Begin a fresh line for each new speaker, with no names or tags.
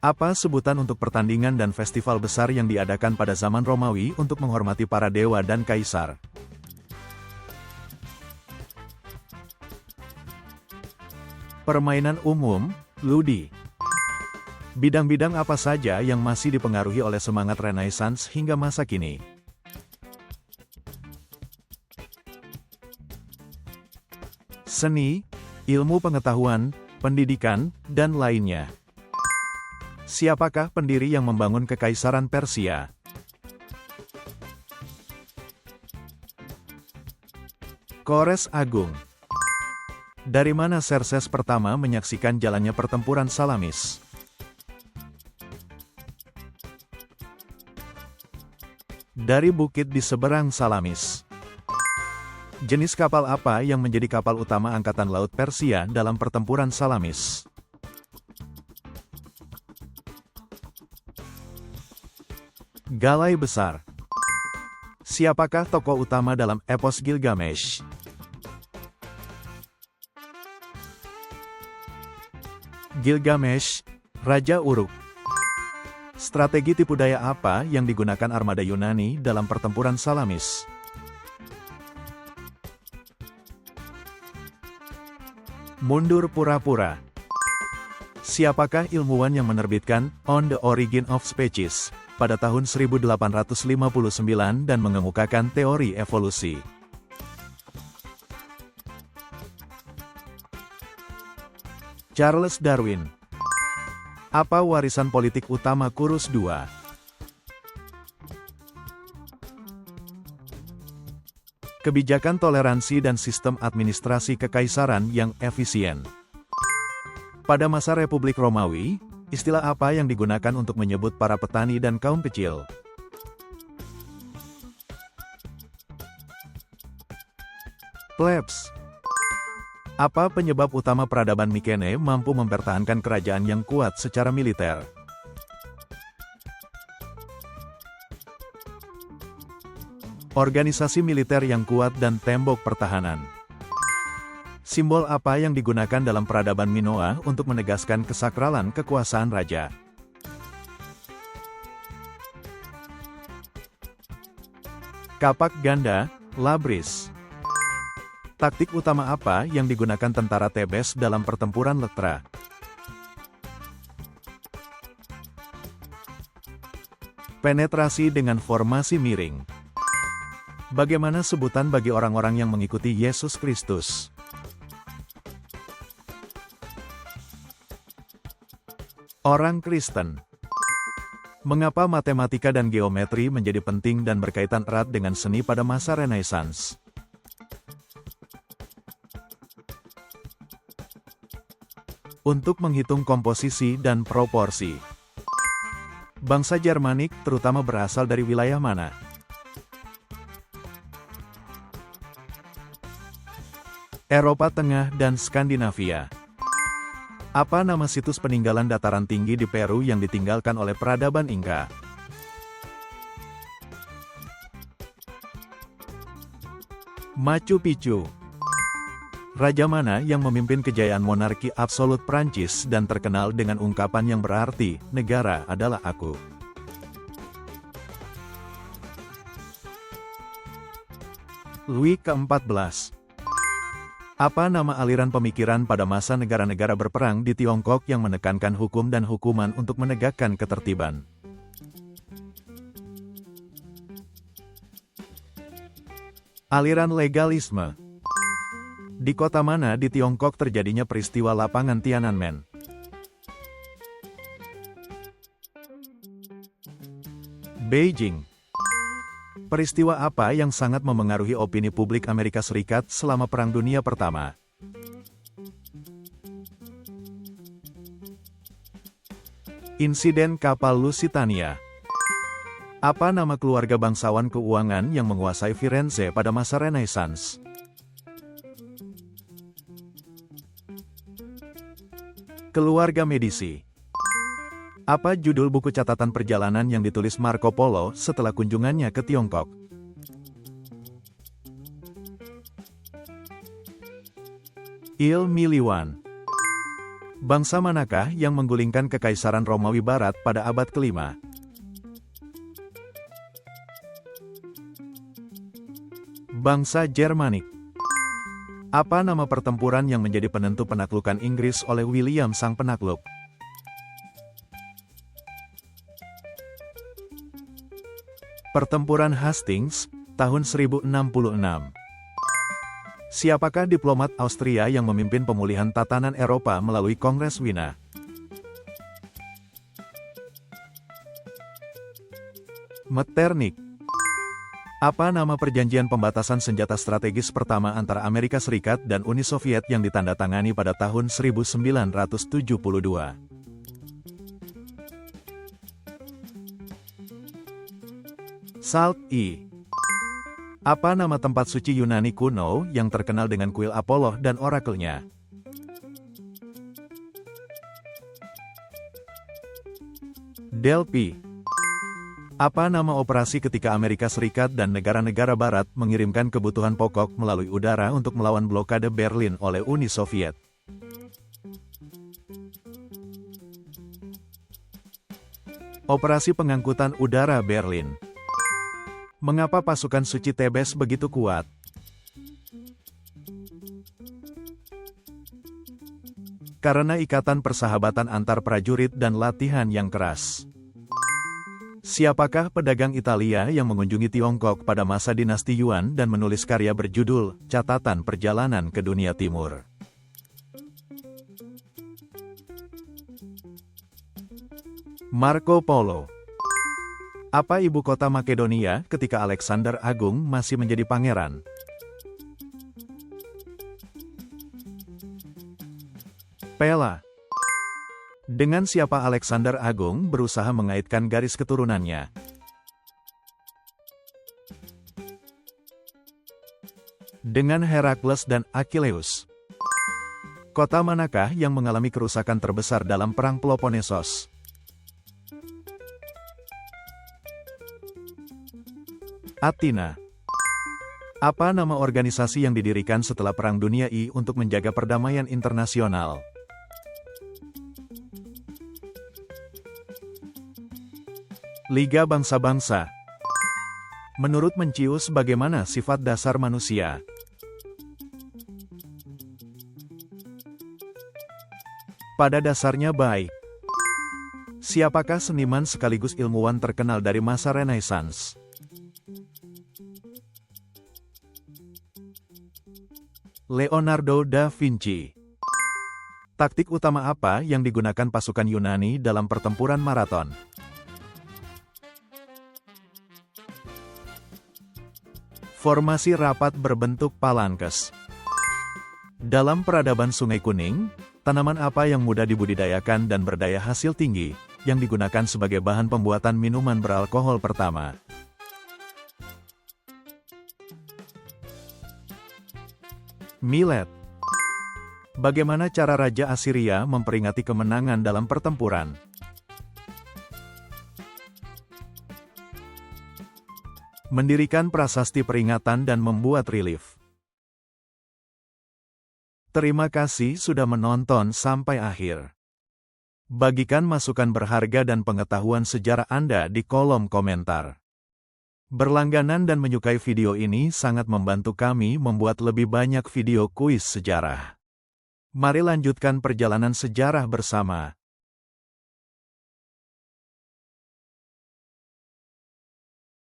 Apa sebutan untuk pertandingan dan festival besar yang diadakan pada zaman Romawi untuk menghormati para dewa dan kaisar? Permainan umum, Ludi. Bidang-bidang apa saja yang masih dipengaruhi oleh semangat Renaissance hingga masa kini? Seni, ilmu pengetahuan, pendidikan, dan lainnya. Siapakah pendiri yang membangun Kekaisaran Persia? Kores Agung. Dari mana Xerxes pertama menyaksikan jalannya pertempuran Salamis? Dari bukit di seberang Salamis. Jenis kapal apa yang menjadi kapal utama Angkatan Laut Persia dalam pertempuran Salamis? Galai Besar. Siapakah tokoh utama dalam epos Gilgamesh? Gilgamesh, Raja Uruk. Strategi tipu daya apa yang digunakan armada Yunani dalam pertempuran Salamis? Mundur pura-pura. Siapakah ilmuwan yang menerbitkan On the Origin of Species pada tahun 1859 dan mengemukakan teori evolusi? Charles Darwin. Apa warisan politik utama Kurus II? Kebijakan toleransi dan sistem administrasi kekaisaran yang efisien. Pada masa Republik Romawi, istilah apa yang digunakan untuk menyebut para petani dan kaum kecil? Plebs. Apa penyebab utama peradaban Mykenae mampu mempertahankan kerajaan yang kuat secara militer? Organisasi militer yang kuat dan tembok pertahanan. Simbol apa yang digunakan dalam peradaban Minoa untuk menegaskan kesakralan kekuasaan raja? Kapak ganda, Labris. Taktik utama apa yang digunakan tentara Tebes dalam pertempuran Lektra? Penetrasi dengan formasi miring. Bagaimana sebutan bagi orang-orang yang mengikuti Yesus Kristus? Orang Kristen. Mengapa matematika dan geometri menjadi penting dan berkaitan erat dengan seni pada masa Renaissance? Untuk menghitung komposisi dan proporsi. Bangsa Germanik terutama berasal dari wilayah mana? Eropa Tengah dan Skandinavia. Apa nama situs peninggalan dataran tinggi di Peru yang ditinggalkan oleh peradaban Inka? Machu Picchu. Raja mana yang memimpin kejayaan monarki absolut Prancis dan terkenal dengan ungkapan yang berarti, negara adalah aku? Louis ke-14. Apa nama aliran pemikiran pada masa negara-negara berperang di Tiongkok yang menekankan hukum dan hukuman untuk menegakkan ketertiban? Aliran legalisme. Di kota mana di Tiongkok terjadinya peristiwa lapangan Tiananmen? Beijing. Peristiwa apa yang sangat memengaruhi opini publik Amerika Serikat selama Perang Dunia Pertama? Insiden kapal Lusitania. Apa nama keluarga bangsawan keuangan yang menguasai Firenze pada masa Renaissance? Keluarga Medici. Apa judul buku catatan perjalanan yang ditulis Marco Polo setelah kunjungannya ke Tiongkok? Il Miliwan. Bangsa manakah yang menggulingkan Kekaisaran Romawi Barat pada abad ke-5? Bangsa Jermanik. Apa nama pertempuran yang menjadi penentu penaklukan Inggris oleh William Sang Penakluk? Pertempuran Hastings, tahun 1066. Siapakah diplomat Austria yang memimpin pemulihan tatanan Eropa melalui Kongres Wina? Metternich. Apa nama perjanjian pembatasan senjata strategis pertama antara Amerika Serikat dan Uni Soviet yang ditandatangani pada tahun 1972? Salt-I. Apa nama tempat suci Yunani kuno yang terkenal dengan kuil Apollo dan orakelnya? Delphi. Apa nama operasi ketika Amerika Serikat dan negara-negara Barat mengirimkan kebutuhan pokok melalui udara untuk melawan blokade Berlin oleh Uni Soviet? Operasi Pengangkutan Udara Berlin. Mengapa pasukan suci Tebes begitu kuat? Karena ikatan persahabatan antar prajurit dan latihan yang keras. Siapakah pedagang Italia yang mengunjungi Tiongkok pada masa dinasti Yuan dan menulis karya berjudul Catatan Perjalanan ke Dunia Timur? Marco Polo. Apa ibu kota Makedonia ketika Alexander Agung masih menjadi pangeran? Pella. Dengan siapa Alexander Agung berusaha mengaitkan garis keturunannya? Dengan Herakles dan Achilleus. Kota manakah yang mengalami kerusakan terbesar dalam Perang Peloponnesos? Athena. Apa nama organisasi yang didirikan setelah Perang Dunia I untuk menjaga perdamaian internasional? Liga Bangsa-Bangsa. Menurut Mencius, bagaimana sifat dasar manusia? Pada dasarnya baik. Siapakah seniman sekaligus ilmuwan terkenal dari masa Renaissance? Leonardo da Vinci. Taktik utama apa yang digunakan pasukan Yunani dalam pertempuran Marathon? Formasi rapat berbentuk palankes. Dalam peradaban Sungai Kuning, tanaman apa yang mudah dibudidayakan dan berdaya hasil tinggi, yang digunakan sebagai bahan pembuatan minuman beralkohol pertama? Millet. Bagaimana cara Raja Assyria memperingati kemenangan dalam pertempuran? Mendirikan prasasti peringatan dan membuat relief. Terima kasih sudah menonton sampai akhir. Bagikan masukan berharga dan pengetahuan sejarah Anda di kolom komentar. Berlangganan dan menyukai video ini sangat membantu kami membuat lebih banyak video kuis sejarah. Mari lanjutkan perjalanan sejarah bersama.